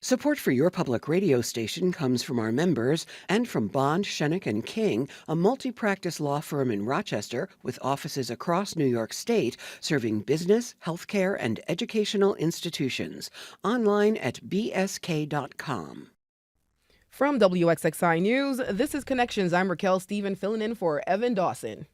Support for your public radio station comes from our members and from Bond, Schenk and King, a multi-practice law firm in Rochester with offices across New York State, serving business, healthcare, and educational institutions. Online at bsk.com. From WXXI News, this is Connections. I'm Raquel Stephen, filling in for Evan Dawson.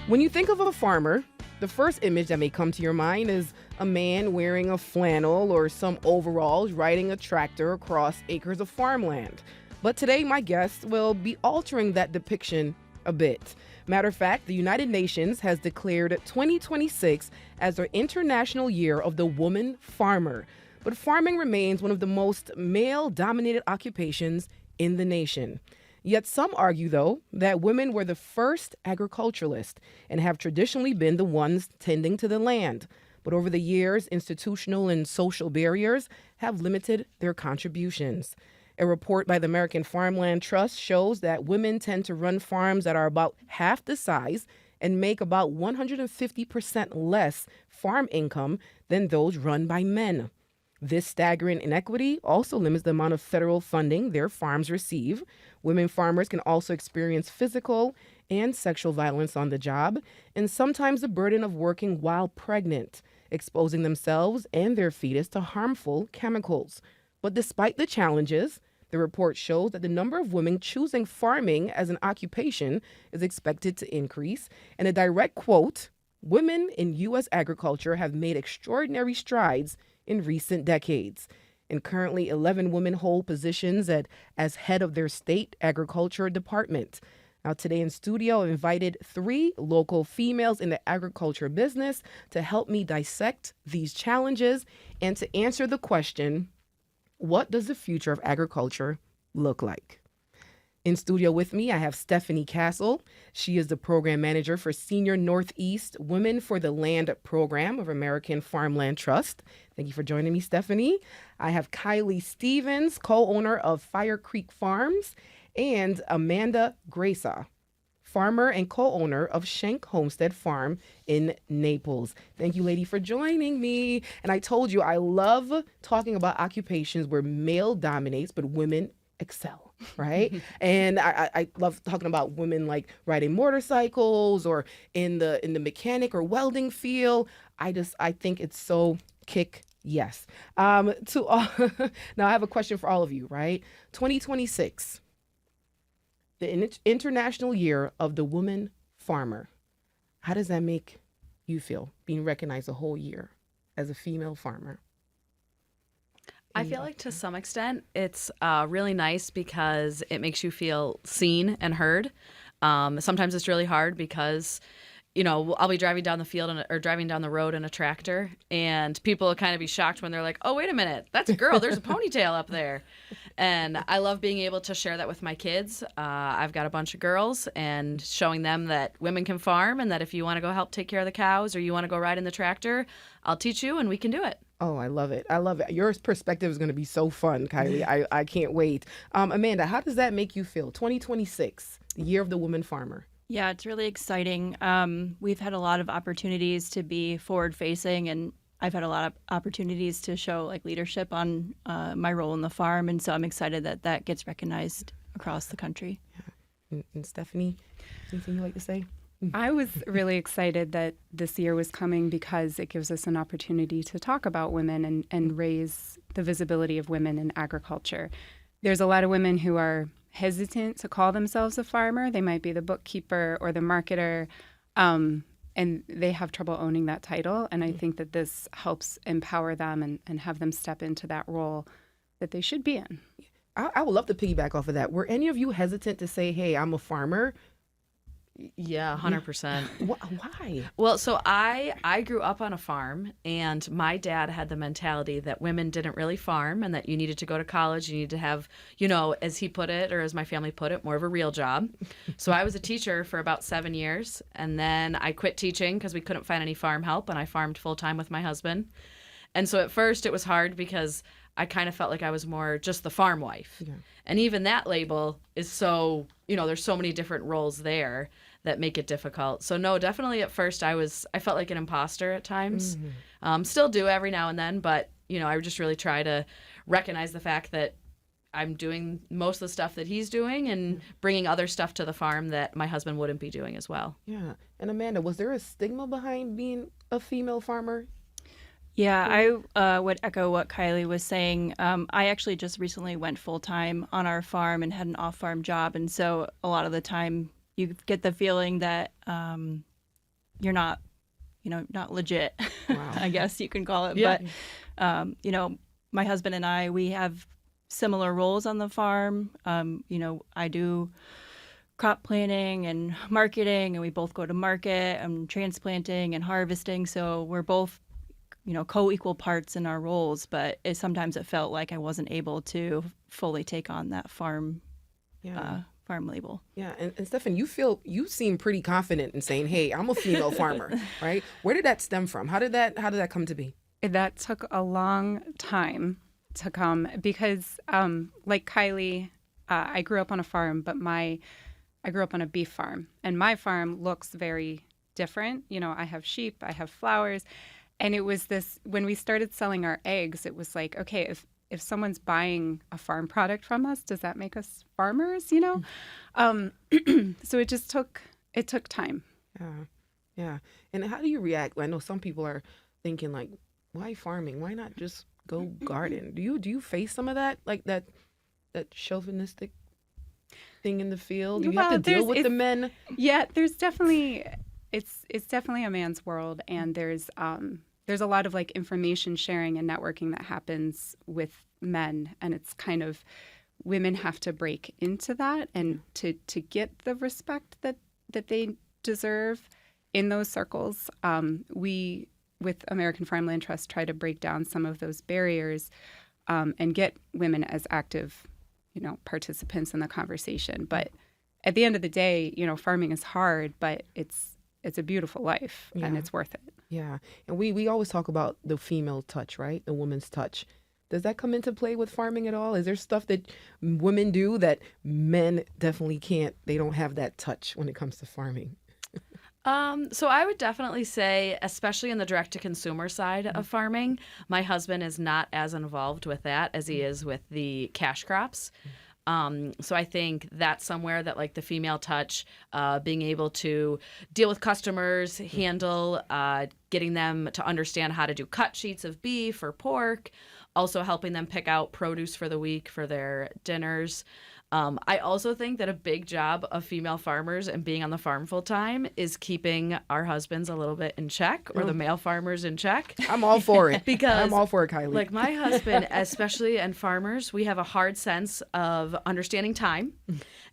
When you think of a farmer, the first image that may come to your mind is a man wearing a flannel or some overalls riding a tractor across acres of farmland. But today, my guest will be altering that depiction a bit. Matter of fact, the United Nations has declared 2026 as their International Year of the Woman Farmer. But farming remains one of the most male-dominated occupations in the nation. Yet some argue, though, that women were the first agriculturalists and have traditionally been the ones tending to the land. But over the years, institutional and social barriers have limited their contributions. A report by the American Farmland Trust shows that women tend to run farms that are about half the size and make about 150% less farm income than those run by men. This staggering inequity also limits the amount of federal funding their farms receive. Women farmers can also experience physical and sexual violence on the job, and sometimes the burden of working while pregnant, exposing themselves and their fetus to harmful chemicals. But despite the challenges, the report shows that the number of women choosing farming as an occupation is expected to increase. And a direct quote, "Women in U.S. agriculture have made extraordinary strides in recent decades." And currently 11 women hold positions as head of their state agriculture department. Now today in studio, I invited 3 local females in the agriculture business to help me dissect these challenges and to answer the question, what does the future of agriculture look like? In studio with me, I have Stephanie Castle. She is the program manager for Senior Northeast Women for the Land program of American Farmland Trust. Thank you for joining me, Stephanie. I have Kyli Stevens, co-owner of Fire Creek Farms, and Amanda Grisa, farmer and co-owner of Schenk Homestead Farm in Naples. Thank you, lady, for joining me. And I told you I love talking about occupations where male dominates, but women excel, right? And I love talking about women like riding motorcycles or in the mechanic or welding field. I think it's so yes. Now I have a question for all of you, right? 2026, the International Year of the Woman Farmer. How does that make you feel, being recognized a whole year as a female farmer? I feel like to some extent it's really nice because it makes you feel seen and heard. Sometimes it's really hard because, I'll be driving down the field or driving down the road in a tractor, and people will kind of be shocked when they're like, "Oh, wait a minute, that's a girl. There's a ponytail up there." And I love being able to share that with my kids. I've got a bunch of girls, and showing them that women can farm and that if you want to go help take care of the cows or you want to go ride in the tractor, I'll teach you and we can do it. Oh, I love it. I love it. Your perspective is going to be so fun, Kyli. I can't wait. Amanda, how does that make you feel? 2026, the Year of the Woman Farmer. Yeah, it's really exciting. We've had a lot of opportunities to be forward-facing, and I've had a lot of opportunities to show leadership on my role in the farm, and so I'm excited that gets recognized across the country. Yeah. And Stephanie, anything you'd like to say? I was really excited that this year was coming because it gives us an opportunity to talk about women and raise the visibility of women in agriculture. There's a lot of women who are hesitant to call themselves a farmer. They might be the bookkeeper or the marketer, and they have trouble owning that title. And I think that this helps empower them and have them step into that role that they should be in. I would love to piggyback off of that. Were any of you hesitant to say, "Hey, I'm a farmer"? Yeah, 100%. Why? Well, so I grew up on a farm, and my dad had the mentality that women didn't really farm and that you needed to go to college. You needed to have, as he put it, or as my family put it, more of a real job. So I was a teacher for about 7 years, and then I quit teaching because we couldn't find any farm help, and I farmed full-time with my husband. And so at first it was hard because I kind of felt like I was more just the farm wife. Yeah. And even that label is so, there's so many different roles there that make it difficult. So no, definitely at first I felt like an imposter at times. Still do every now and then, but I would just really try to recognize the fact that I'm doing most of the stuff that he's doing and bringing other stuff to the farm that my husband wouldn't be doing as well. Yeah. And Amanda, was there a stigma behind being a female farmer? Yeah, I would echo what Kyli was saying. I actually just recently went full-time on our farm and had an off-farm job. And so a lot of the time you get the feeling that you're not, not legit, Wow. I guess you can call it. Yeah. But, my husband and I, we have similar roles on the farm. I do crop planning and marketing, and we both go to market and transplanting and harvesting. So we're both, co-equal parts in our roles, but sometimes it felt like I wasn't able to fully take on that farm label. Yeah. And Stefan, you seem pretty confident in saying, hey, I'm a female farmer, right? Where did that stem from? How did that come to be? That took a long time to come because, like Kyli, I grew up on a farm, but I grew up on a beef farm, and my farm looks very different. I have sheep, I have flowers, and it was this, when we started selling our eggs, it was like, okay, if someone's buying a farm product from us, does that make us farmers, So it just took time. Yeah. And how do you react? I know some people are thinking like, why farming? Why not just go garden? Do you face some of that, like that chauvinistic thing in the field? Do you have to deal with the men? Yeah, there's definitely it's definitely a man's world, and there's a lot of like information sharing and networking that happens with men, and it's kind of women have to break into that and to get the respect that they deserve in those circles. We with American Farmland Trust try to break down some of those barriers and get women as active, participants in the conversation. But at the end of the day, farming is hard, but it's a beautiful life and it's worth it. Yeah. And we always talk about the female touch, right? The woman's touch. Does that come into play with farming at all? Is there stuff that women do that men definitely can't? They don't have that touch when it comes to farming. So I would definitely say, especially in the direct-to-consumer side of farming, my husband is not as involved with that as he is with the cash crops. So I think that's somewhere that like the female touch, being able to deal with customers, handle, getting them to understand how to do cut sheets of beef or pork, also helping them pick out produce for the week for their dinners. I also think that a big job of female farmers and being on the farm full time is keeping our husbands a little bit in check, or the male farmers in check. I'm all for it. Because I'm all for it, Kyli. like my husband, especially, and farmers, we have a hard sense of understanding time.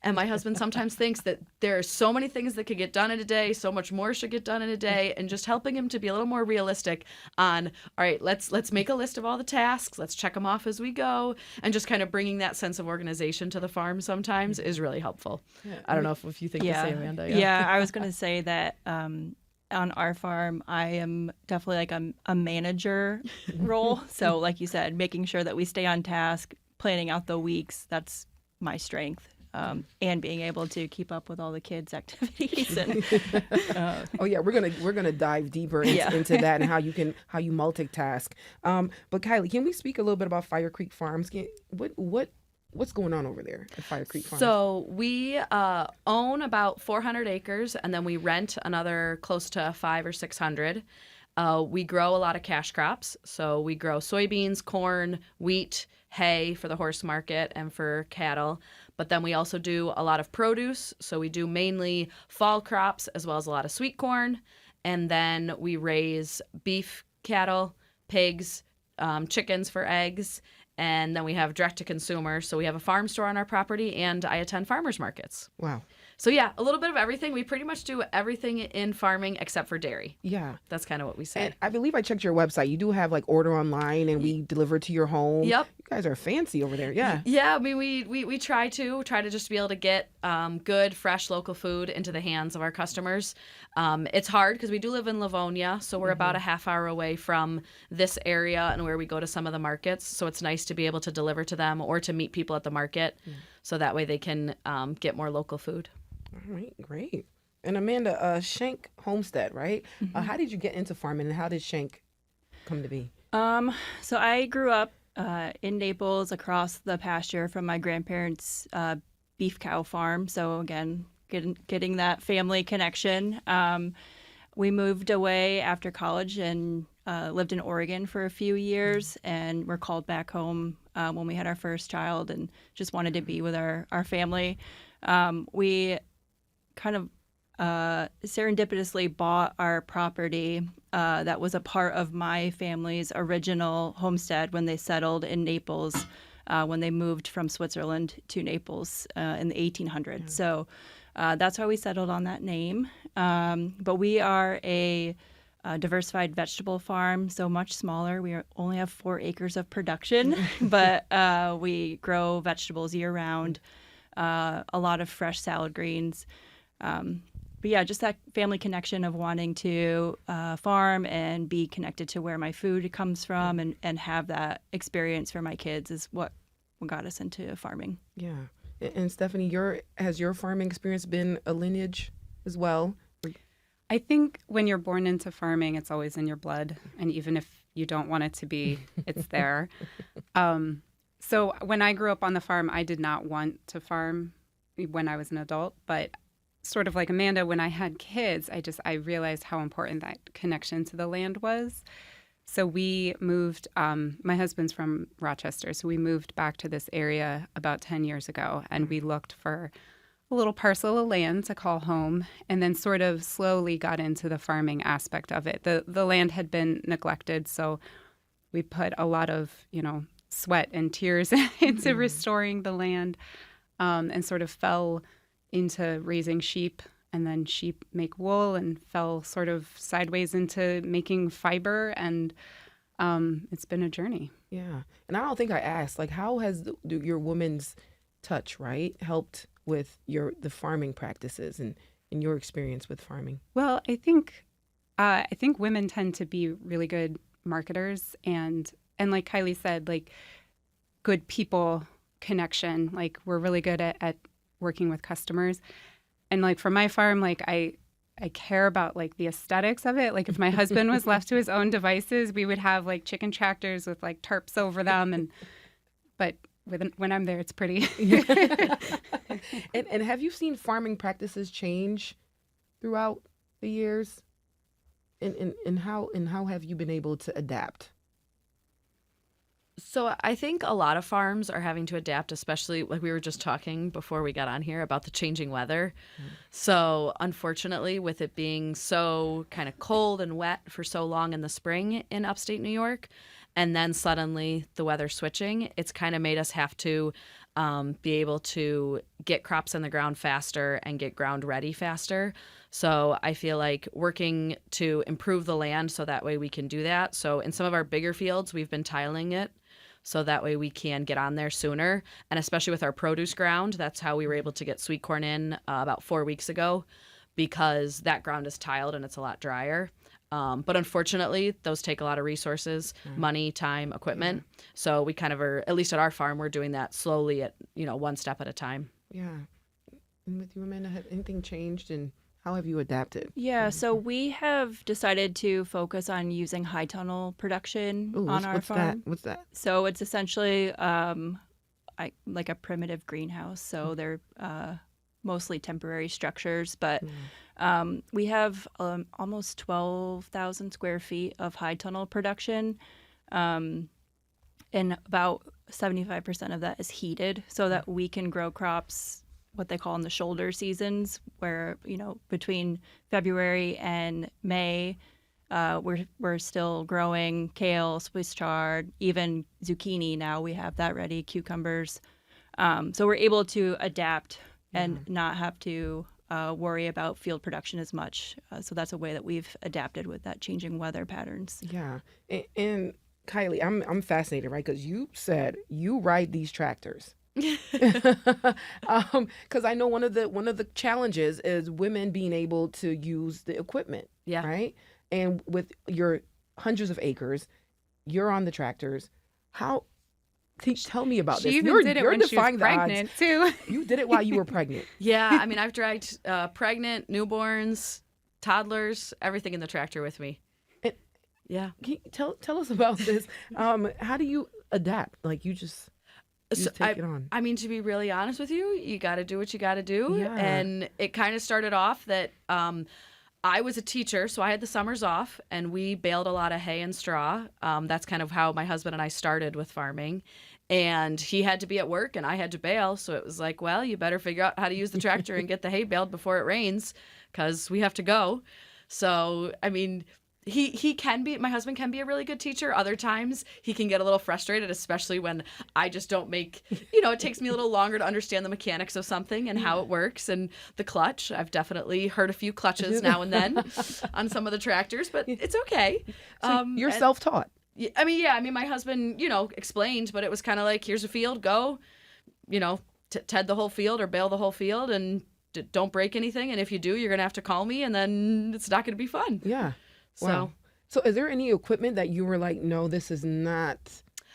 And my husband sometimes thinks that there are so many things that could get done in a day, so much more should get done in a day, and just helping him to be a little more realistic on, all right, let's make a list of all the tasks, let's check them off as we go, and just kind of bringing that sense of organization to the farm sometimes is really helpful. I don't know if you think the same, Amanda. Yeah, I was going to say that on our farm, I am definitely like a manager role. So like you said, making sure that we stay on task, planning out the weeks, that's my strength. And being able to keep up with all the kids' activities. And, oh yeah, we're gonna dive deeper into that and how you multitask. But Kyli, can we speak a little bit about Fire Creek Farms? What's going on over there at Fire Creek Farms? So we own about 400 acres, and then we rent another close to 500 or 600. We grow a lot of cash crops. So we grow soybeans, corn, wheat, hay for the horse market and for cattle. But then we also do a lot of produce. So we do mainly fall crops as well as a lot of sweet corn. And then we raise beef, cattle, pigs, chickens for eggs. And then we have direct to consumer. So we have a farm store on our property, and I attend farmers markets. Wow. So yeah, a little bit of everything. We pretty much do everything in farming except for dairy. Yeah. That's kind of what we say. And I believe I checked your website. You do have like order online and we deliver to your home. Yep. You guys are fancy over there. Yeah. Yeah, I mean, we try to just be able to get good, fresh, local food into the hands of our customers. It's hard because we do live in Livonia, so we're about a half hour away from this area and where we go to some of the markets. So it's nice to be able to deliver to them or to meet people at the market, so that way they can get more local food. All right, great. And Amanda, Schenk Homestead, right? How did you get into farming, and how did Schenk come to be? So I grew up in Naples across the pasture from my grandparents' beef cow farm. So again, getting that family connection. We moved away after college and lived in Oregon for a few years, and were called back home when we had our first child, and just wanted to be with our family. We kind of serendipitously bought our property that was a part of my family's original homestead when they settled in Naples, when they moved from Switzerland to Naples in the 1800s. So that's why we settled on that name. But we are a diversified vegetable farm, so much smaller. Only have 4 acres of production, but we grow vegetables year round, a lot of fresh salad greens. But yeah, just that family connection of wanting to farm and be connected to where my food comes from, and have that experience for my kids is what got us into farming. Yeah. And Stephanie, has your farming experience been a lineage as well? I think when you're born into farming, it's always in your blood. And even if you don't want it to be, it's there. So when I grew up on the farm, I did not want to farm when I was an adult. But sort of like Amanda, when I had kids, I realized how important that connection to the land was. So we moved, my husband's from Rochester, so we moved back to this area about 10 years ago, and we looked for a little parcel of land to call home, and then sort of slowly got into the farming aspect of it. The land had been neglected, so we put a lot of, sweat and tears into restoring the land, and sort of fell into raising sheep, and then sheep make wool, and fell sort of sideways into making fiber, and it's been a journey. Yeah. And I don't think I asked, how has your woman's touch, right, helped with the farming practices and your experience with farming? Well, I think women tend to be really good marketers, and like Kyli said, good people connection. We're really good at working with customers. And for my farm, I care about the aesthetics of it. If my husband was left to his own devices, we would have chicken tractors with tarps over them, but when I'm there, it's pretty. And have you seen farming practices change throughout the years? And how have you been able to adapt? So I think a lot of farms are having to adapt, especially like we were just talking before we got on here about the changing weather. So unfortunately, with it being so kind of cold and wet for so long in the spring in upstate New York, and then suddenly the weather switching, it's kind of made us have to be able to get crops in the ground faster and get ground ready faster. So I feel like working to improve the land so that way we can do that. So in some of our bigger fields, we've been tiling it so that way we can get on there sooner. And especially with our produce ground, that's how we were able to get sweet corn in about 4 weeks ago, because that ground is tiled and it's a lot drier. But unfortunately, those take a lot of resources, money, time, equipment. So we kind of are, at least at our farm, we're doing that slowly at, one step at a time. Yeah. And with you, Amanda, have anything changed, and how have you adapted? Yeah, so we have decided to focus on using high tunnel production on our farm. What's that? So it's essentially like a primitive greenhouse. So they're mostly temporary structures, but we have almost 12,000 square feet of high tunnel production, and about 75% of that is heated, so that we can grow crops what they call in the shoulder seasons, where between February and May, we're still growing kale, Swiss chard, even zucchini. Now we have that ready, cucumbers. So we're able to adapt and not have to worry about field production as much. So that's a way that we've adapted with that changing weather patterns. Yeah. And Kyli, I'm fascinated, right? Because you said you ride these tractors. Because I know one of the challenges is women being able to use the equipment. Yeah. Right. And with your hundreds of acres, you're on the tractors. How Tell me about this. She even did it when she was pregnant too. You did it while you were pregnant. Yeah, I mean, I've dragged pregnant, newborns, toddlers, everything in the tractor with me. And- Yeah. Can you tell us about this? How do you adapt? Like you just take it on. I mean, to be really honest with you, you got to do what you got to do. Yeah. And it kind of started off that I was a teacher, so I had the summers off, and we baled a lot of hay and straw. That's kind of how my husband and I started with farming. And he had to be at work, and I had to bale. So it was like, well, you better figure out how to use the tractor and get the hay baled before it rains, because we have to go. So, I mean, my husband can be a really good teacher. Other times he can get a little frustrated, especially when I just don't it takes me a little longer to understand the mechanics of something and how it works. And the clutch, I've definitely heard a few clutches now and then on some of the tractors, but it's okay. So you're self-taught. I mean, my husband, explained, but it was kind of like, here's a field, go, ted the whole field or bale the whole field, and don't break anything. And if you do, you're going to have to call me, and then it's not going to be fun. Yeah. So, wow. So is there any equipment that you were like, no, this is not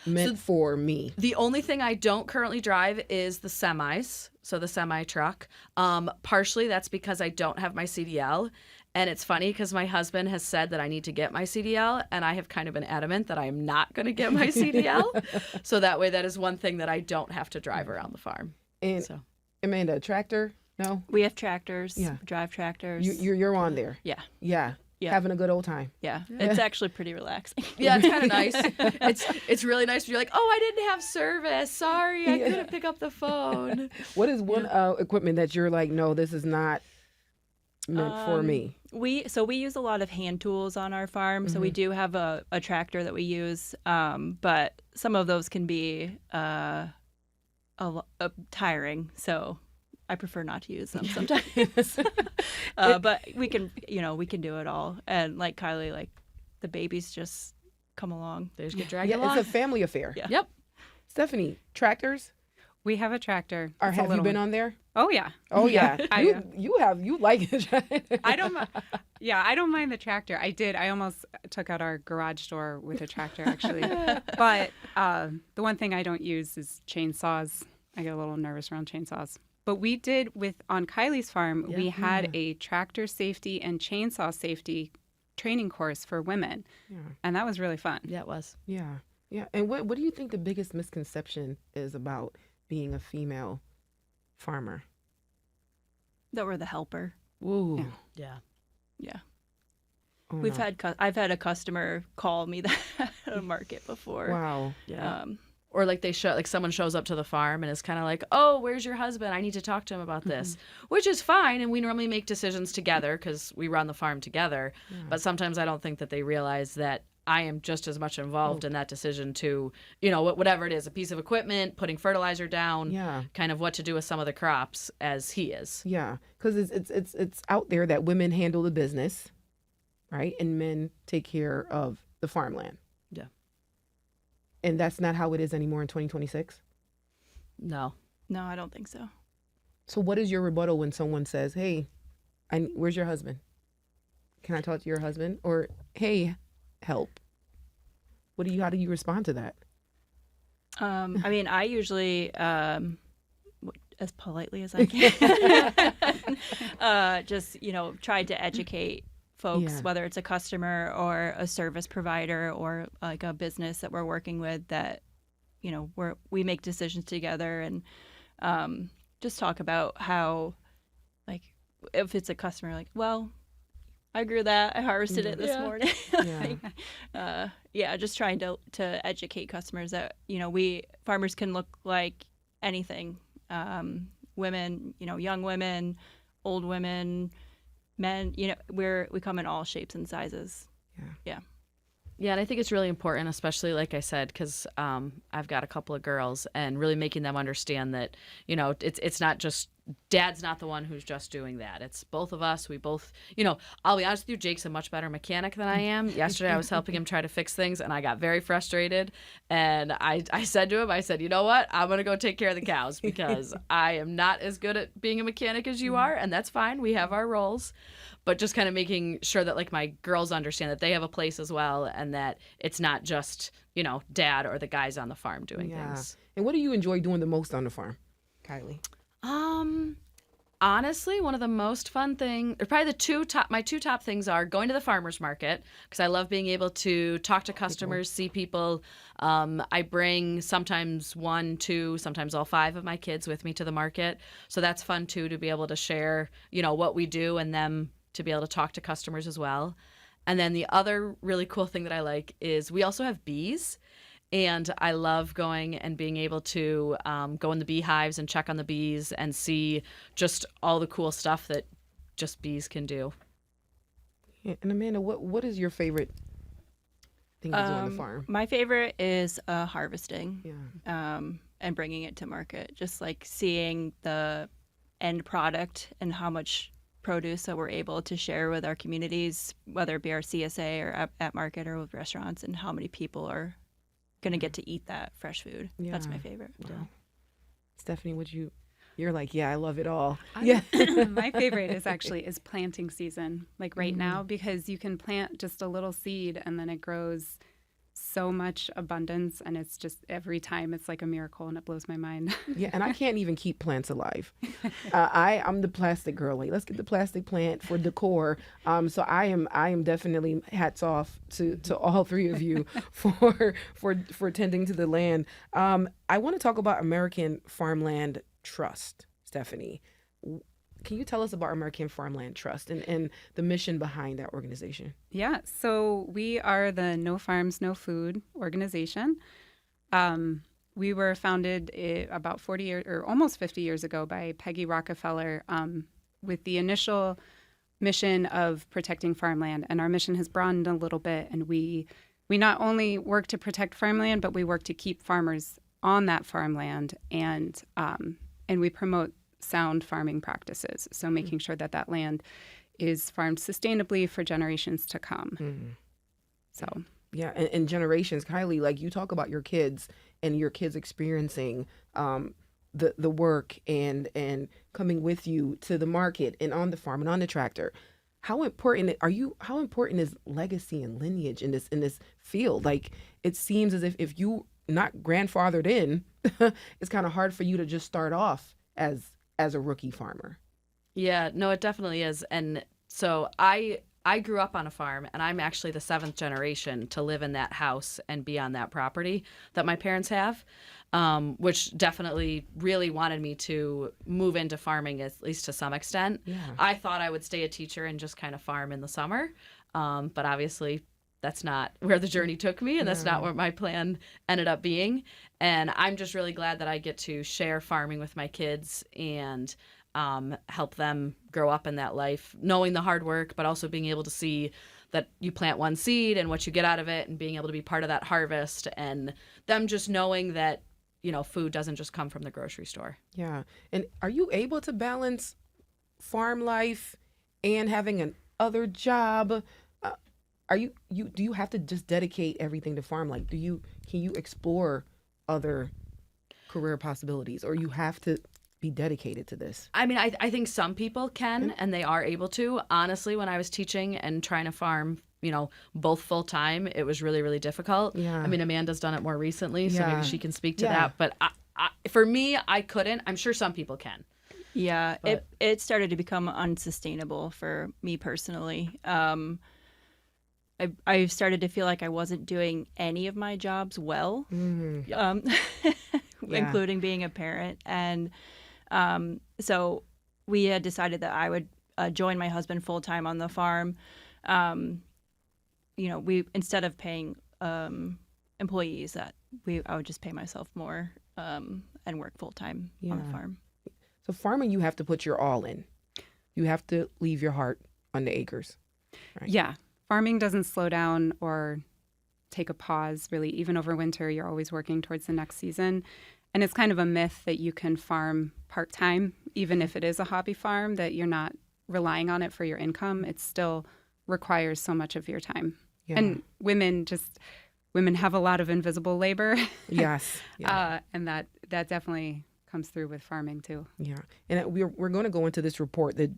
meant for me? The only thing I don't currently drive is the semis, so the semi truck. Partially that's because I don't have my CDL. And it's funny because my husband has said that I need to get my CDL, and I have kind of been adamant that I am not going to get my CDL. So that way, that is one thing that I don't have to drive around the farm. And so, Amanda, tractor? No? We have tractors, Yeah. drive tractors. You're on there. Yeah. Yeah. Yeah. Having a good old time. Yeah. It's actually pretty relaxing. yeah, it's kind of nice. It's really nice when you're like, oh, I didn't have service. Sorry, I couldn't pick up the phone. What is one equipment that you're like, no, this is not meant for me? We use a lot of hand tools on our farm. So we do have a tractor that we use, but some of those can be tiring. So I prefer not to use them sometimes. But we can do it all. And like Kyli, like the babies just come along. They just get dragged along. It's a family affair. Yeah. Yep. Stephanie, tractors? We have a tractor. Or It's a have you little been one. on there? Oh yeah. Oh yeah. You like it. I don't. I don't mind the tractor. I almost took out our garage door with a tractor actually. But the one thing I don't use is chainsaws. I get a little nervous around chainsaws. But we did on Kyli's farm. We had a tractor safety and chainsaw safety training course for women, and that was really fun. Yeah, it was. Yeah. Yeah. And what do you think the biggest misconception is about being a female farmer? That we're the helper. Ooh. Yeah. Yeah. Oh, We've no. I've had a customer call me that at a market before. Wow. Yeah. Or like someone shows up to the farm and is kind of like, oh, where's your husband? I need to talk to him about this, which is fine. And we normally make decisions together because we run the farm together. Yeah. But sometimes I don't think that they realize that I am just as much involved in that decision to, whatever it is, a piece of equipment, putting fertilizer down, kind of what to do with some of the crops as he is. Yeah. Because it's out there that women handle the business, right? And men take care of the farmland. Yeah. And that's not how it is anymore in 2026? No. No, I don't think so. So what is your rebuttal when someone says, hey, where's your husband? Can I talk to your husband? Or, hey, help. How do you respond to that? I mean, I usually, as politely as I can, just, try to educate folks, whether it's a customer or a service provider or like a business that we're working with, that, we make decisions together, and just talk about how, like, if it's a customer, like, well, I grew that. I harvested it this morning. Just trying to educate customers that, farmers can look like anything. Women, young women, old women, men, we come in all shapes and sizes. Yeah. Yeah, and I think it's really important, especially like I said, because I've got a couple of girls, and really making them understand that, it's not just Dad's not the one who's just doing that. It's both of us. We both, I'll be honest with you, Jake's a much better mechanic than I am. Yesterday I was helping him try to fix things and I got very frustrated. And I said to him, I said, you know what? I'm going to go take care of the cows because I am not as good at being a mechanic as you are. And that's fine. We have our roles. But just kind of making sure that like my girls understand that they have a place as well and that it's not just, Dad or the guys on the farm doing things. And what do you enjoy doing the most on the farm, Kyli? Honestly, one of the most fun things, or probably my two top things are going to the farmer's market because I love being able to talk to customers, see people. I bring sometimes 1, 2, sometimes all 5 of my kids with me to the market. So that's fun too, to be able to share, what we do and them to be able to talk to customers as well. And then the other really cool thing that I like is we also have bees. And I love going and being able to go in the beehives and check on the bees and see just all the cool stuff that just bees can do. Yeah, and Amanda, what is your favorite thing to do on the farm? My favorite is harvesting. Yeah. And bringing it to market. Just like seeing the end product and how much produce that we're able to share with our communities, whether it be our CSA or at market or with restaurants, and how many people are going to get to eat that fresh food. Yeah. That's my favorite. Wow. Stephanie, you're like, yeah, I love it all. My favorite is planting season, like right now, because you can plant just a little seed and then it grows so much abundance, and it's just every time it's like a miracle, and it blows my mind. Yeah, and I can't even keep plants alive. I'm the plastic girl. Like, let's get the plastic plant for decor. So I am definitely hats off to all 3 of you for tending to the land. I want to talk about American Farmland Trust, Stephanie. Can you tell us about American Farmland Trust and the mission behind that organization? Yeah, so we are the No Farms, No Food organization. We were founded about 40 years or almost 50 years ago by Peggy Rockefeller with the initial mission of protecting farmland. And our mission has broadened a little bit. And we not only work to protect farmland, but we work to keep farmers on that farmland. And we promote sound farming practices. So making sure that land is farmed sustainably for generations to come. Mm-hmm. So yeah, and generations, Kyli, like you talk about your kids and your kids experiencing the work and coming with you to the market and on the farm and on the tractor. How important is legacy and lineage in this field? Like, it seems as if you not grandfathered in, it's kind of hard for you to just start off as a rookie farmer. Yeah, no, it definitely is. And so I grew up on a farm, and I'm actually the 7th generation to live in that house and be on that property that my parents have, which definitely really wanted me to move into farming, at least to some extent. Yeah. I thought I would stay a teacher and just kind of farm in the summer, but obviously that's not where the journey took me, and that's not what my plan ended up being. And I'm just really glad that I get to share farming with my kids and help them grow up in that life, knowing the hard work, but also being able to see that you plant one seed and what you get out of it, and being able to be part of that harvest, and them just knowing that, food doesn't just come from the grocery store. Yeah. And are you able to balance farm life and having an other job? Do you have to just dedicate everything to farm? Like, can you explore other career possibilities, or you have to be dedicated to this? I mean, I think some people can, and they are able to. Honestly, when I was teaching and trying to farm, both full time, it was really, really difficult. Yeah. I mean, Amanda's done it more recently, so Yeah. maybe she can speak to Yeah. that. But for me, I couldn't. I'm sure some people can. Yeah, But- it started to become unsustainable for me personally. I started to feel like I wasn't doing any of my jobs well, including being a parent. And so we had decided that I would join my husband full time on the farm. We instead of paying employees, I would just pay myself more and work full time on the farm. So farming, you have to put your all in. You have to leave your heart on the acres. Right? yeah, farming doesn't slow down or take a pause, really. Even over winter, you're always working towards the next season. And it's kind of a myth that you can farm part-time even if it is a hobby farm, that you're not relying on it for your income, it still requires so much of your time. Yeah. And women have a lot of invisible labor. Yes. Yeah. And that definitely comes through with farming too. Yeah, and we're going to go into this report, the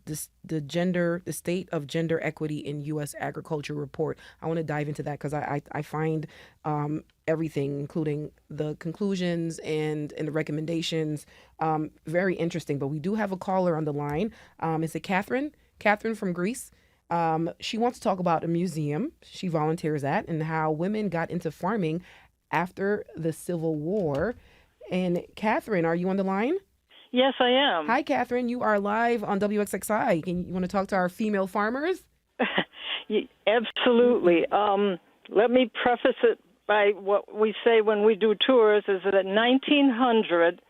state of gender equity in U.S. agriculture report. I want to dive into that because I find everything, including the conclusions and the recommendations, very interesting. But we do have a caller on the line. Is it Catherine? Catherine from Grisa. She wants to talk about a museum she volunteers at and how women got into farming after the Civil War. And Catherine, are you on the line? Yes, I am. Hi, Catherine. You are live on WXXI. You want to talk to our female farmers? Absolutely. Let me preface it by what we say when we do tours is that in 1900,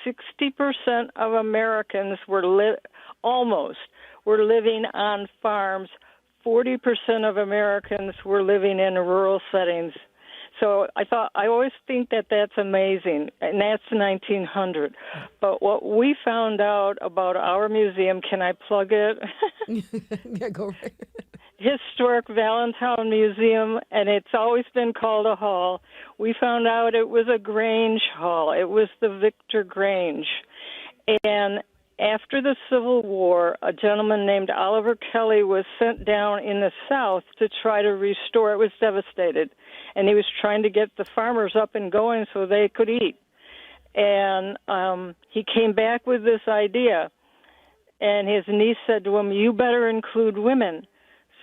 60% of Americans were living on farms. 40% of Americans were living in rural settings. So I always think that that's amazing, and that's 1900. But what we found out about our museum, can I plug it? Yeah, go right. Historic Valentine Museum, and it's always been called a hall. We found out it was a Grange hall. It was the Victor Grange. And after the Civil War, a gentleman named Oliver Kyli was sent down in the South to try to restore. It was devastated, and he was trying to get the farmers up and going so they could eat. And he came back with this idea, and his niece said to him, "You better include women."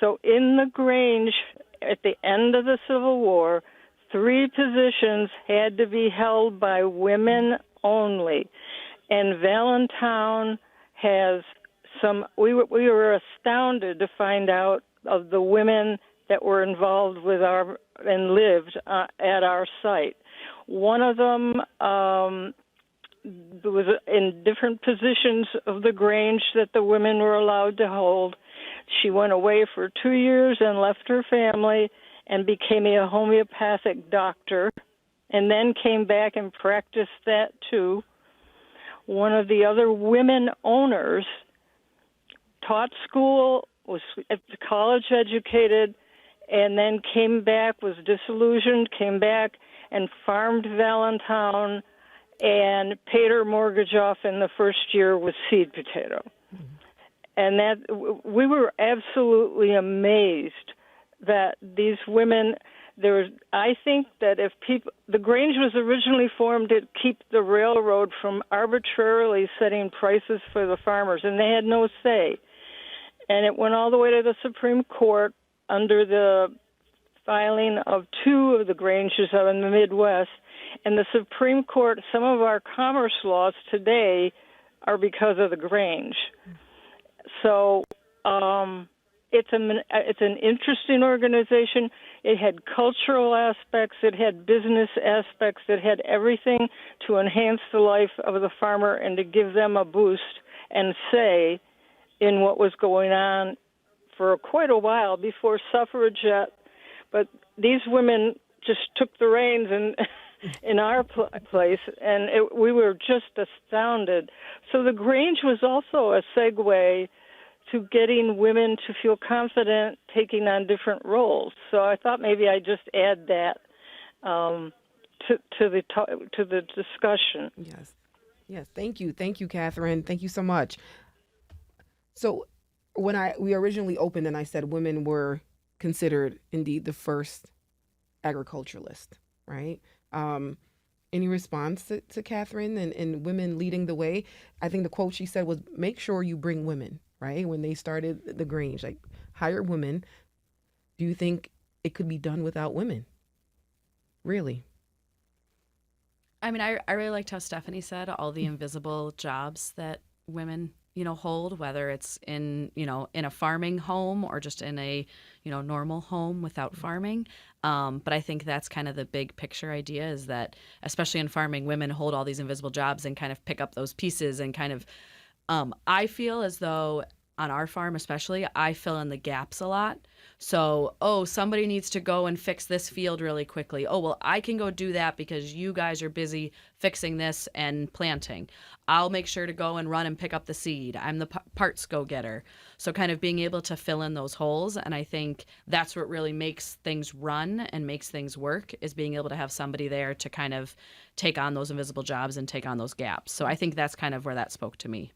So in the Grange, at the end of the Civil War, 3 positions had to be held by women only. And Valentine has we were astounded to find out of the women that were involved with and lived at our site. One of them was in different positions of the Grange that the women were allowed to hold. She went away for 2 years and left her family and became a homeopathic doctor, and then came back and practiced that too. One of the other women owners taught school, was at the college educated, and then came back, was disillusioned, came back and farmed Valentine and paid her mortgage off in the first year with seed potato. Mm-hmm. And that we were absolutely amazed that these women, I think that if the Grange was originally formed to keep the railroad from arbitrarily setting prices for the farmers, and they had no say. And it went all the way to the Supreme Court under the filing of 2 of the Granges out in the Midwest. And the Supreme Court, some of our commerce laws today are because of the Grange. So it's an interesting organization. It had cultural aspects. It had business aspects. It had everything to enhance the life of the farmer and to give them a boost and say in what was going on for quite a while before suffragette. But these women just took the reins in our place, and we were just astounded. So the Grange was also a segue to getting women to feel confident taking on different roles. So I thought maybe I'd just add that to the discussion. Yes. Thank you, Catherine. Thank you so much. So when we originally opened, and I said women were considered indeed the first agriculturalist, right? Any response to Catherine and women leading the way? I think the quote she said was, "Make sure you bring women." Right? When they started the Grange, like hire women. Do you think it could be done without women? Really? I mean, I really liked how Stephanie said all the invisible jobs that women, hold, whether it's in a farming home or just in a, normal home without farming. But I think that's kind of the big picture idea, is that especially in farming, women hold all these invisible jobs and kind of pick up those pieces and kind of I feel as though on our farm especially, I fill in the gaps a lot. So, oh, somebody needs to go and fix this field really quickly. Oh, well, I can go do that because you guys are busy fixing this and planting. I'll make sure to go and run and pick up the seed. I'm the parts go-getter. So kind of being able to fill in those holes. And I think that's what really makes things run and makes things work, is being able to have somebody there to kind of take on those invisible jobs and take on those gaps. So I think that's kind of where that spoke to me.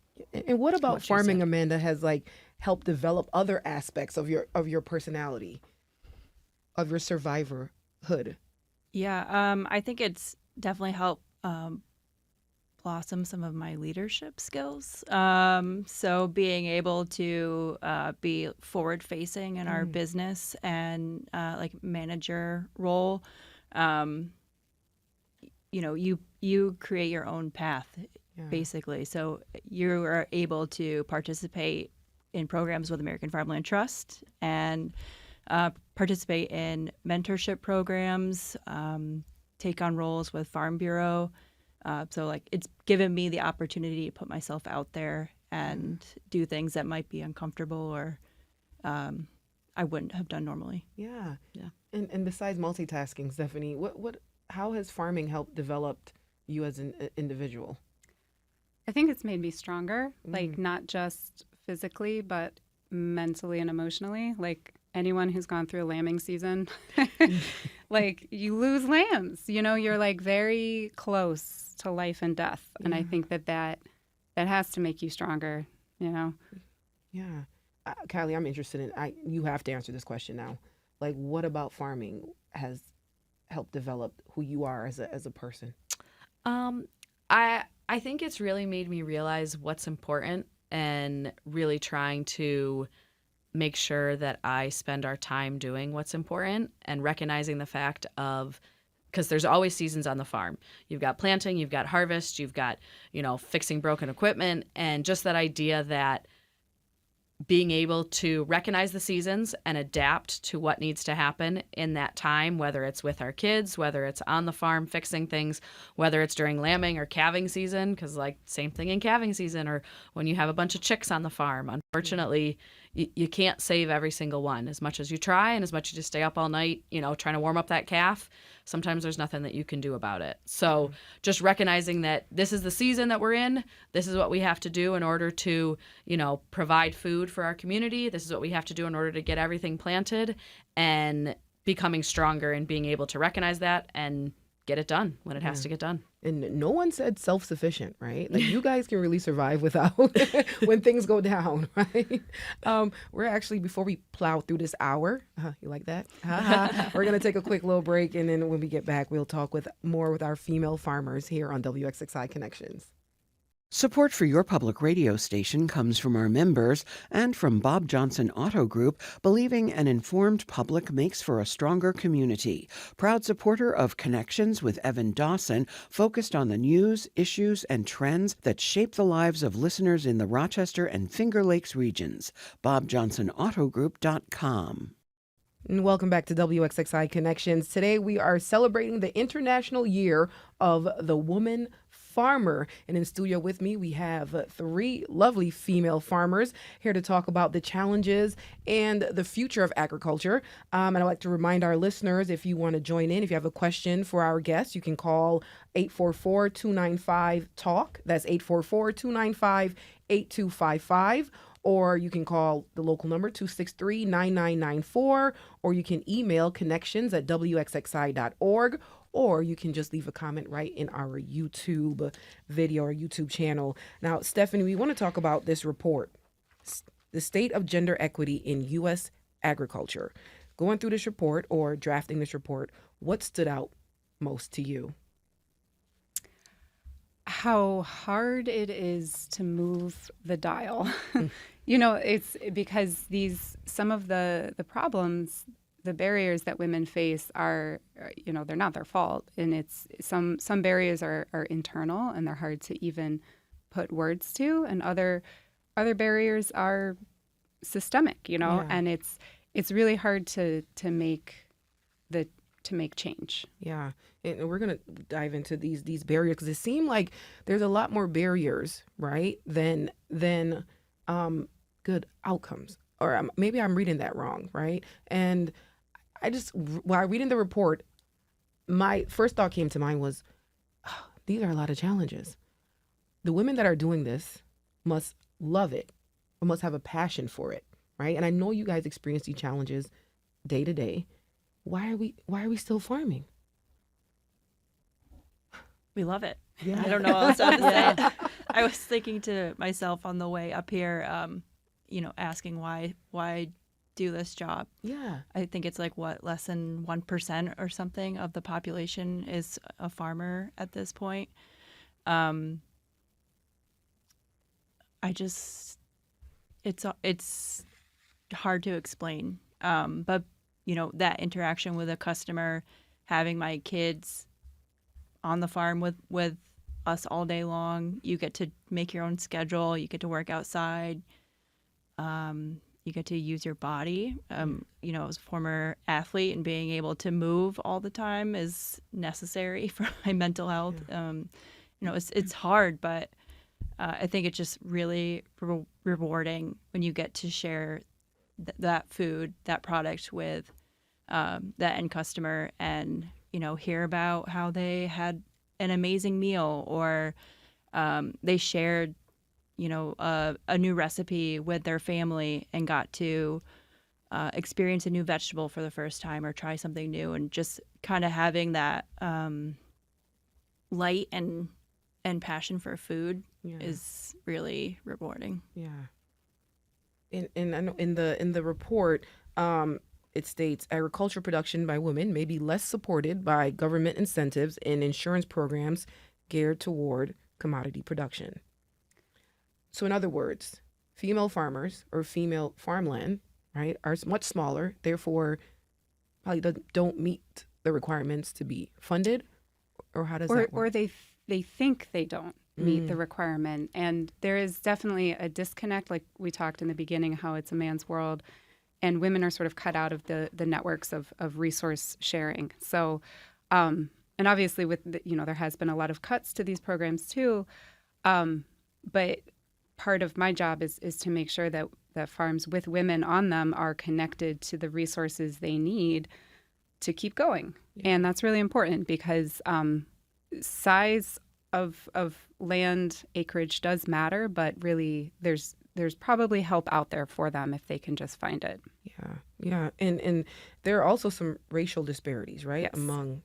And what about what you farming, said. Amanda, has like helped develop other aspects of your personality, of your survivorhood? Yeah, I think it's definitely helped blossom some of my leadership skills. So being able to be forward facing in our business and like manager role, you create your own path basically. So you are able to participate in programs with American Farmland Trust and participate in mentorship programs, take on roles with Farm Bureau. So like it's given me the opportunity to put myself out there and do things that might be uncomfortable or I wouldn't have done normally. Yeah. Yeah. And besides multitasking, Stephanie, how has farming helped develop you as an individual? I think it's made me stronger, like not just physically, but mentally and emotionally. Like anyone who's gone through a lambing season, like you lose lambs, you're like very close to life and death. And I think that has to make you stronger, Yeah. Kyli, I'm interested in, you have to answer this question now. Like, what about farming has helped develop who you are as a person? I think it's really made me realize what's important and really trying to make sure that I spend our time doing what's important and recognizing the fact of, because there's always seasons on the farm. You've got planting, you've got harvest, you've got, fixing broken equipment, and just that idea that being able to recognize the seasons and adapt to what needs to happen in that time, whether it's with our kids, whether it's on the farm fixing things, whether it's during lambing or calving season, because like same thing in calving season, or when you have a bunch of chicks on the farm. Unfortunately, you can't save every single one. As much as you try and as much as you stay up all night, trying to warm up that calf, sometimes there's nothing that you can do about it. So just recognizing that this is the season that we're in, this is what we have to do in order to, provide food for our community. This is what we have to do in order to get everything planted, and becoming stronger and being able to recognize that and get it done when it has to get done. And no one said self-sufficient, right? Like you guys can really survive without when things go down, right? We're actually, before we plow through this hour, you like that? We're going to take a quick little break. And then when we get back, we'll talk more with our female farmers here on WXXI Connections. Support for your public radio station comes from our members and from Bob Johnson Auto Group, believing an informed public makes for a stronger community. Proud supporter of Connections with Evan Dawson, focused on the news, issues, and trends that shape the lives of listeners in the Rochester and Finger Lakes regions. BobJohnsonAutoGroup.com. And welcome back to WXXI Connections. Today we are celebrating the International Year of the Woman Farmer. And in studio with me, we have three lovely female farmers here to talk about the challenges and the future of agriculture. And I'd like to remind our listeners, if you want to join in, if you have a question for our guests, you can call 844-295-TALK. That's 844-295-8255. Or you can call the local number 263-9994, or you can email connections@wxxi.org, or you can just leave a comment right in our YouTube video or YouTube channel. Now, Stephanie, we want to talk about this report, the state of gender equity in U.S. agriculture. Going through this report or drafting this report, what stood out most to you? How hard it is to move the dial. It's because some of the problems, the barriers that women face are, they're not their fault. And it's some barriers are internal and they're hard to even put words to. And other barriers are systemic, and it's really hard to make change. Yeah, and we're gonna dive into these barriers because it seemed like there's a lot more barriers, right, than good outcomes. Or maybe I'm reading that wrong, right? And while reading the report, my first thought came to mind was, oh, these are a lot of challenges. The women that are doing this must love it or must have a passion for it, right? And I know you guys experience these challenges day to day. Why are we still farming? We love it. Yeah. I don't know what else to say. I was thinking to myself on the way up here, asking why do this job. Yeah. I think it's like less than 1% or something of the population is a farmer at this point. It's hard to explain. But that interaction with a customer, having my kids on the farm with us all day long, you get to make your own schedule, you get to work outside, you get to use your body. As a former athlete, and being able to move all the time is necessary for my mental health. It's hard, but I think it's just really rewarding when you get to share that food, that product with that end customer, and hear about how they had an amazing meal, or they shared a new recipe with their family and got to experience a new vegetable for the first time, or try something new, and just kind of having that light and passion for food is really rewarding. Yeah. And I know in the report, it states agriculture production by women may be less supported by government incentives and insurance programs geared toward commodity production. So in other words, female farmers or female farmland, right, are much smaller, therefore probably don't meet the requirements to be funded, or how does that work? Or they think they don't meet the requirement. And there is definitely a disconnect, like we talked in the beginning, how it's a man's world, and women are sort of cut out of the networks of resource sharing. So, and obviously there has been a lot of cuts to these programs too. But part of my job is to make sure that farms with women on them are connected to the resources they need to keep going. Yeah. And that's really important because size of land acreage does matter, but really there's probably help out there for them if they can just find it. Yeah. And there are also some racial disparities, right, yes, among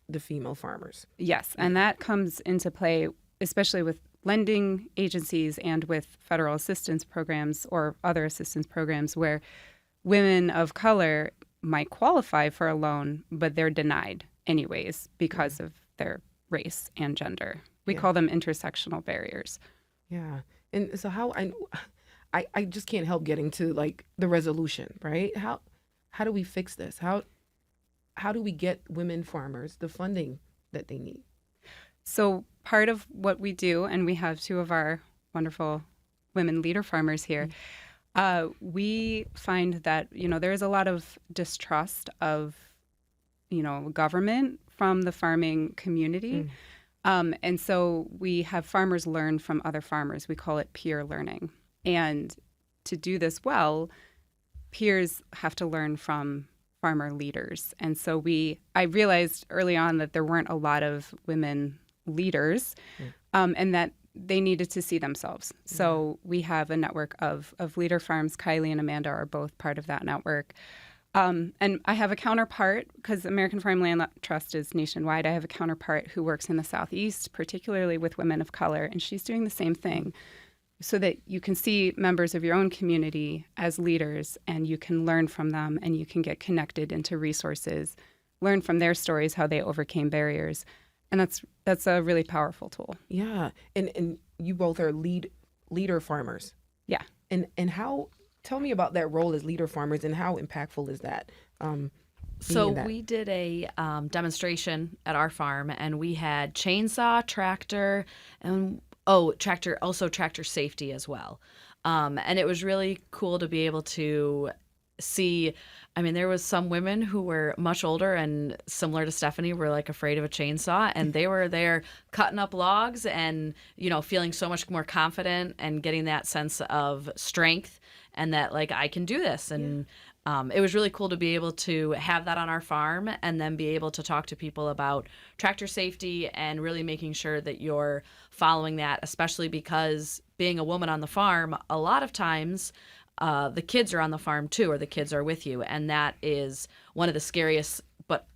the female farmers. Yes, and that comes into play, especially with lending agencies and with federal assistance programs or other assistance programs where women of color might qualify for a loan, but they're denied anyways because of their race and gender. We call them intersectional barriers. Yeah. And so how I just can't help getting to like the resolution, right? How do we fix this? How do we get women farmers the funding that they need? So part of what we do, and we have two of our wonderful women leader farmers here, we find that, there is a lot of distrust of, government from the farming community. And so we have farmers learn from other farmers. We call it peer learning. And to do this well, peers have to learn from farmer leaders. And so I realized early on that there weren't a lot of women leaders, and that they needed to see themselves. So we have a network of leader farms. Kyli and Amanda are both part of that network. And I have a counterpart, because American Farmland Trust is nationwide. I have a counterpart who works in the Southeast, particularly with women of color, and she's doing the same thing, so that you can see members of your own community as leaders, and you can learn from them, and you can get connected into resources, learn from their stories, how they overcame barriers. And that's a really powerful tool. Yeah. And you both are leader farmers. Yeah. And how, tell me about that role as leader farmers and how impactful is that? So we did a demonstration at our farm, and we had chainsaw, tractor, and tractor safety as well. And it was really cool to be able to see, I mean, there was some women who were much older and similar to Stephanie were like afraid of a chainsaw, and they were there cutting up logs and, feeling so much more confident and getting that sense of strength and that like I can do this. And it was really cool to be able to have that on our farm and then be able to talk to people about tractor safety and really making sure that you're following that, especially because being a woman on the farm, a lot of times the kids are on the farm too, or the kids are with you. And that is one of the scariest but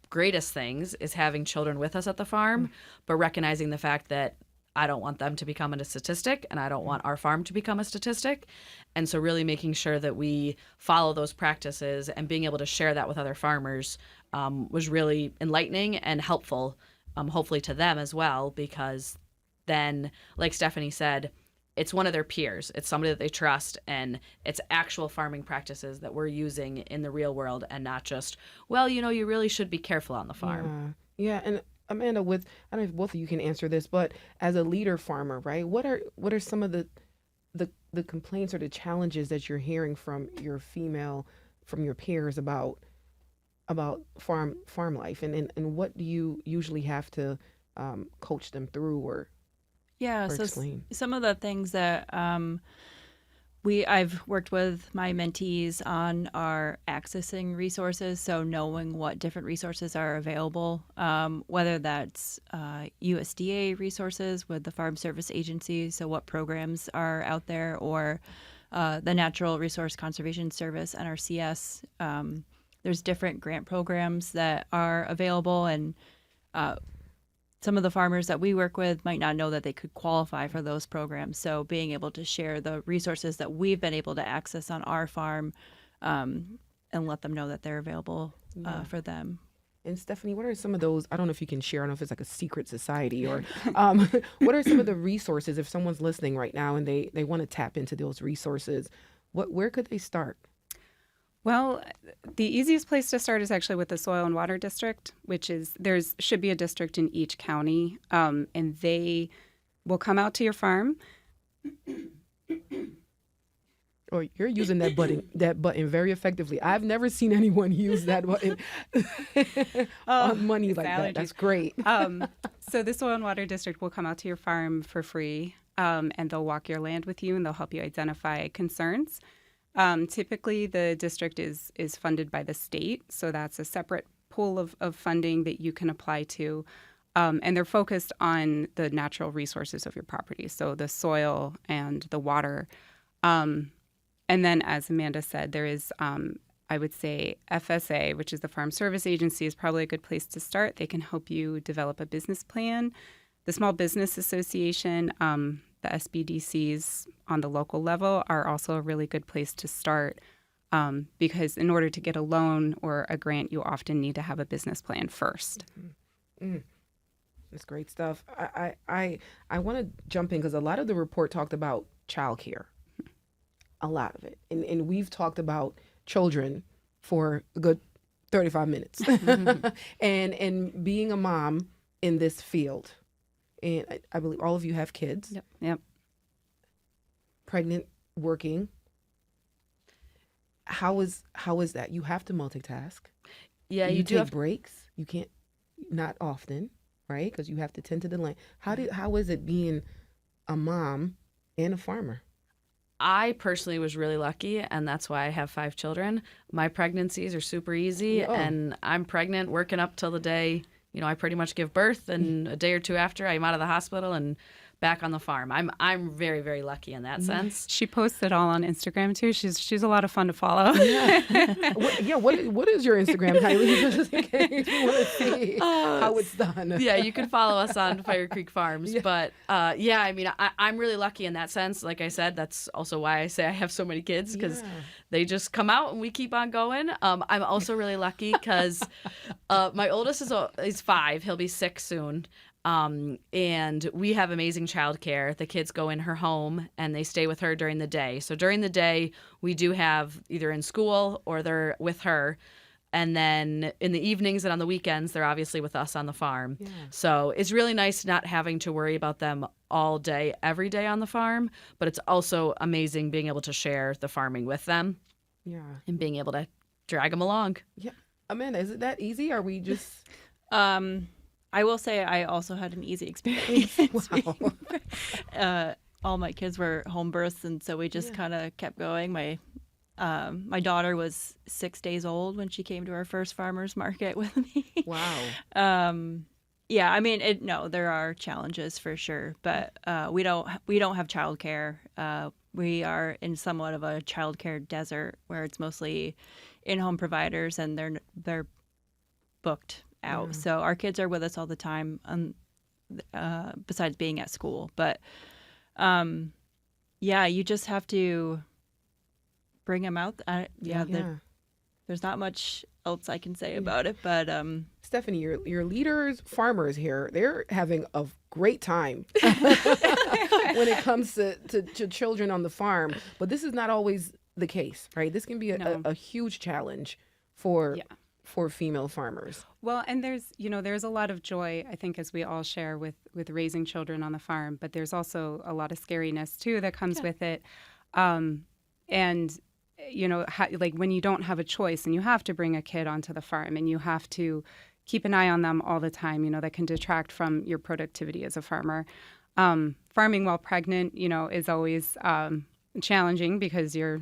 greatest things is having children with us at the farm, but recognizing the fact that I don't want them to become a statistic and I don't want our farm to become a statistic. And so really making sure that we follow those practices and being able to share that with other farmers was really enlightening and helpful, hopefully to them as well, because then, like Stephanie said, it's one of their peers. It's somebody that they trust, and it's actual farming practices that we're using in the real world and not just, well, you really should be careful on the farm. Yeah. And Amanda, I don't know if both of you can answer this, but as a leader farmer, right? What are some of the complaints or the challenges that you're hearing from your peers about farm life, and what do you usually have to coach them through or So explain? some of the things that I've worked with my mentees on are accessing resources, so knowing what different resources are available, whether that's USDA resources with the Farm Service Agency, so what programs are out there, or the Natural Resource Conservation Service, NRCS. There's different grant programs that are available, and some of the farmers that we work with might not know that they could qualify for those programs. So being able to share the resources that we've been able to access on our farm and let them know that they're available for them. And Stephanie, what are some of those, I don't know if you can share, I don't know if it's like a secret society or what are some of the resources if someone's listening right now and they want to tap into those resources, where could they start? Well, the easiest place to start is actually with the Soil and Water District, which is should be a district in each county, and they will come out to your farm. Oh, you're using that button very effectively. I've never seen anyone use that button on money like that. That's great. So the Soil and Water District will come out to your farm for free, and they'll walk your land with you, and they'll help you identify concerns. Typically, the district is funded by the state, so that's a separate pool of funding that you can apply to, and they're focused on the natural resources of your property, so the soil and the water. And then, as Amanda said, there is, I would say, FSA, which is the Farm Service Agency, is probably a good place to start. They can help you develop a business plan. The Small Business Association, the SBDCs on the local level are also a really good place to start because in order to get a loan or a grant, you often need to have a business plan first. Mm-hmm. That's great stuff. I want to jump in because a lot of the report talked about childcare, a lot of it. And we've talked about children for a good 35 minutes and being a mom in this field. And I believe all of you have kids. Yep. Pregnant, working. How is that? You have to multitask. Yeah, you you do take have breaks. You can't, not often, right? Because you have to tend to the land. How is it being a mom and a farmer? I personally was really lucky, and that's why I have 5 children. My pregnancies are super easy, and I'm pregnant, working up till the day, I pretty much give birth, and a day or two after, I'm out of the hospital and back on the farm. I'm very, very lucky in that sense. She posts it all on Instagram too. She's a lot of fun to follow. What is your Instagram, Kyli? Just in case we want to see how it's done. Yeah, you can follow us on Fire Creek Farms. Yeah. But I'm really lucky in that sense. Like I said, that's also why I say I have so many kids, because they just come out and we keep on going. I'm also really lucky because my oldest is 5. He'll be 6 soon. And we have amazing childcare. The kids go in her home and they stay with her during the day. So during the day, we do have either in school or they're with her. And then in the evenings and on the weekends, they're obviously with us on the farm. Yeah. So it's really nice not having to worry about them all day, every day on the farm. But it's also amazing being able to share the farming with them. Yeah. and being able to drag them along. Yeah. Amanda, is it that easy? Are we just I will say I also had an easy experience. All my kids were home births, and so we just kind of kept going. My daughter was 6 days old when she came to our first farmers market with me. wow? Yeah, I mean, there are challenges for sure, but we don't have childcare. We are in somewhat of a childcare desert where it's mostly in-home providers, and they're booked out. So our kids are with us all the time, besides being at school. But you just have to bring them out. There's not much else I can say about it, but Stephanie, your leaders, farmers here, they're having a great time when it comes to children on the farm. But this is not always the case, right? This can be a huge challenge for female farmers. Well, and there's a lot of joy, I think, as we all share with raising children on the farm, but there's also a lot of scariness too that comes with it. And like when you don't have a choice and you have to bring a kid onto the farm and you have to keep an eye on them all the time, that can detract from your productivity as a farmer. Farming while pregnant, is always challenging because your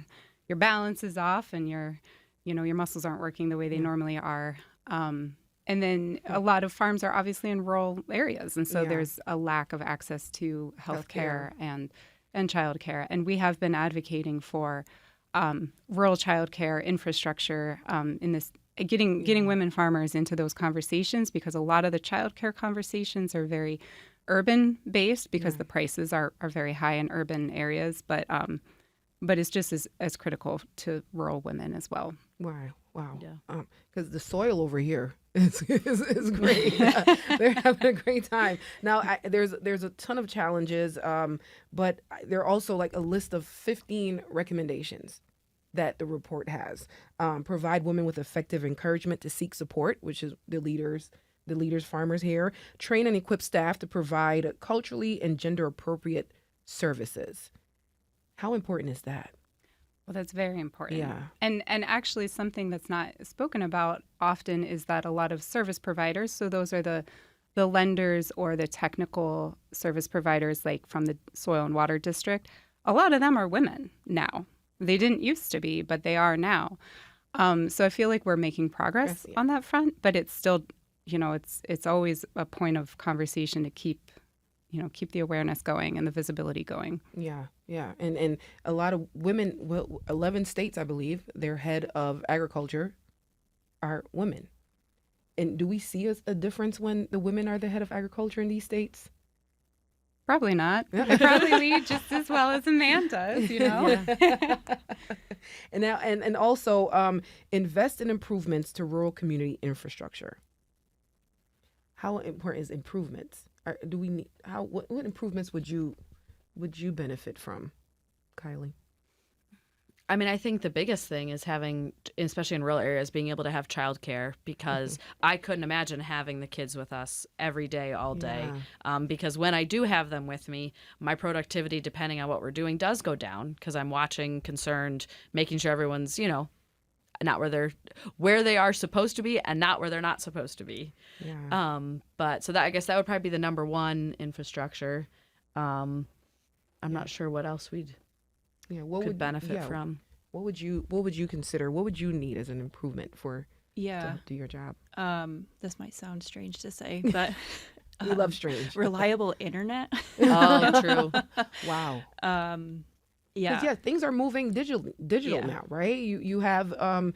balance is off and your muscles aren't working the way they normally are. And then a lot of farms are obviously in rural areas, and so there's a lack of access to healthcare and childcare. And we have been advocating for rural childcare infrastructure in this, getting women farmers into those conversations, because a lot of the childcare conversations are very urban based because the prices are very high in urban areas, but it's just as critical to rural women as well. Wow. Yeah. Because the soil over here is great. They're having a great time. Now, there's a ton of challenges, but there are also like a list of 15 recommendations that the report has. Provide women with effective encouragement to seek support, which is the leaders, farmers here. Train and equip staff to provide culturally and gender appropriate services. How important is that? Well, that's very important. Yeah. And actually something that's not spoken about often is that a lot of service providers, so those are the lenders or the technical service providers like from the soil and water district, a lot of them are women now. They didn't used to be, but they are now. So I feel like we're making progress on that front, but it's still, it's always a point of conversation to keep the awareness going and the visibility going. Yeah. And a lot of women, 11 states, I believe, their head of agriculture are women. And do we see a difference when the women are the head of agriculture in these states? Probably not. They probably lead just as well as a man does, And now, and also invest in improvements to rural community infrastructure. How important is improvements? Do we need what improvements would you benefit from, Kyli? I mean, I think the biggest thing is having, especially in rural areas, being able to have childcare, because I couldn't imagine having the kids with us every day, all day. Because when I do have them with me, my productivity, depending on what we're doing, does go down because I'm watching, concerned, making sure everyone's, not where they are supposed to be and not where they're not supposed to be. Yeah. But so that, I guess that would probably be the number one infrastructure. I'm not sure what else we'd could benefit from. What would you consider? What would you need as an improvement to do your job? This might sound strange to say, but we love strange. Reliable internet. Oh, true. Wow. Yeah, things are moving digital now, right? You have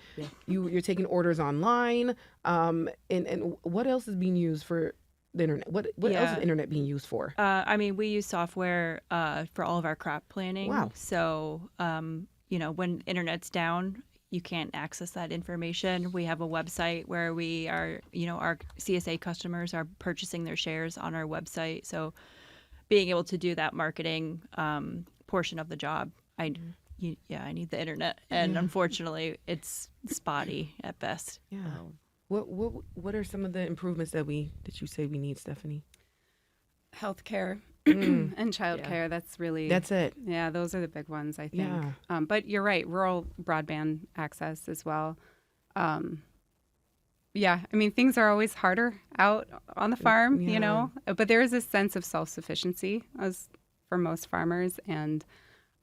you're taking orders online, and what else is being used for the internet? What else is the internet being used for? I mean, we use software for all of our crop planning. Wow. So when internet's down, you can't access that information. We have a website where we are, our CSA customers are purchasing their shares on our website. So being able to do that marketing portion of the job, I need the internet, and unfortunately, it's spotty at best. Yeah. What are some of the improvements that you say we need, Stephanie? Healthcare. And childcare, that's really, That's it. yeah, those are the big ones, I think. Yeah. But you're right, rural broadband access as well. Yeah, I mean, things are always harder out on the farm, you know, but there is a sense of self-sufficiency as for most farmers, and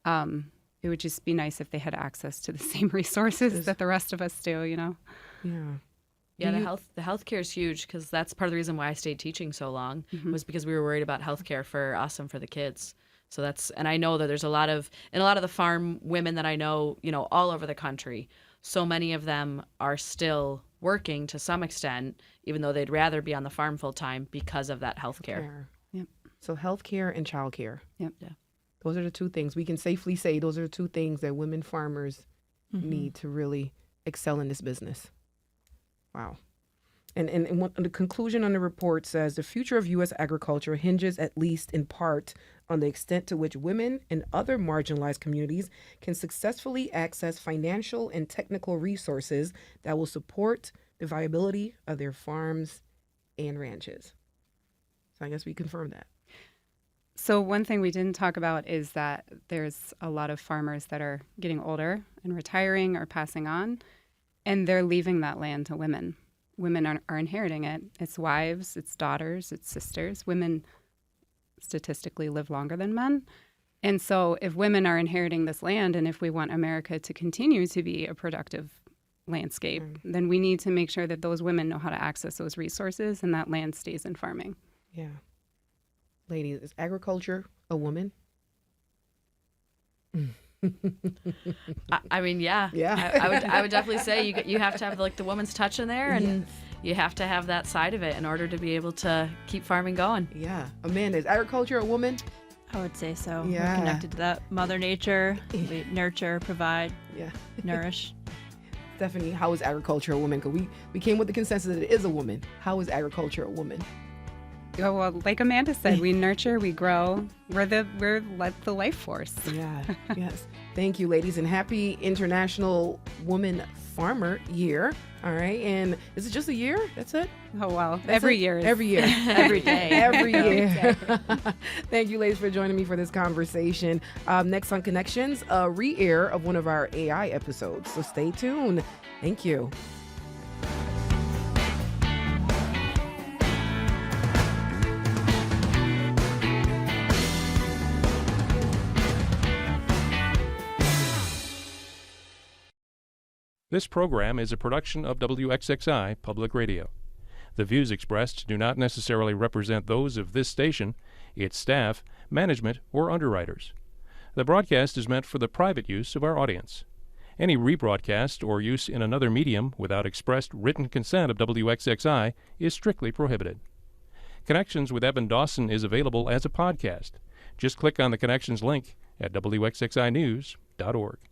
it would just be nice if they had access to the same resources that the rest of us do, you know. Yeah. Yeah, the healthcare is huge, because that's part of the reason why I stayed teaching so long, was because we were worried about healthcare for us and for the kids. So and I know that there's a lot of the farm women that I know, you know, all over the country. So many of them are still working to some extent, even though they'd rather be on the farm full time because of that healthcare. Yep. So healthcare and childcare. Yep. Yeah. Those are the two things we can safely say. Those are the two things that women farmers need to really excel in this business. Wow. And the conclusion on the report says the future of U.S. agriculture hinges, at least in part, on the extent to which women and other marginalized communities can successfully access financial and technical resources that will support the viability of their farms and ranches. So I guess we confirm that. So one thing we didn't talk about is that there's a lot of farmers that are getting older and retiring or passing on, and they're leaving that land to women. Women are inheriting it. It's wives, it's daughters, it's sisters. Women statistically live longer than men. And so if women are inheriting this land, and if we want America to continue to be a productive landscape, then we need to make sure that those women know how to access those resources and that land stays in farming. Yeah. Ladies, is agriculture a woman? I mean, yeah. I would definitely say you have to have like the woman's touch in there, and you have to have that side of it in order to be able to keep farming going. Yeah. Amanda, is agriculture a woman? I would say so. Yeah. We're connected to that Mother Nature. We nurture, provide, nourish. Stephanie, how is agriculture a woman? Because we came with the consensus that it is a woman. How is agriculture a woman? Oh, well, like Amanda said, we nurture, we grow. We're like the life force. Yeah. Yes. Thank you, ladies, and happy International Woman Farmer Year. All right. And is it just a year? That's it? Oh, wow. That's Every it? year. Every year. Every day. Every year. Thank you, ladies, for joining me for this conversation. Next on Connections, a re-air of one of our AI episodes. So stay tuned. Thank you. This program is a production of WXXI Public Radio. The views expressed do not necessarily represent those of this station, its staff, management, or underwriters. The broadcast is meant for the private use of our audience. Any rebroadcast or use in another medium without expressed written consent of WXXI is strictly prohibited. Connections with Evan Dawson is available as a podcast. Just click on the Connections link at WXXInews.org.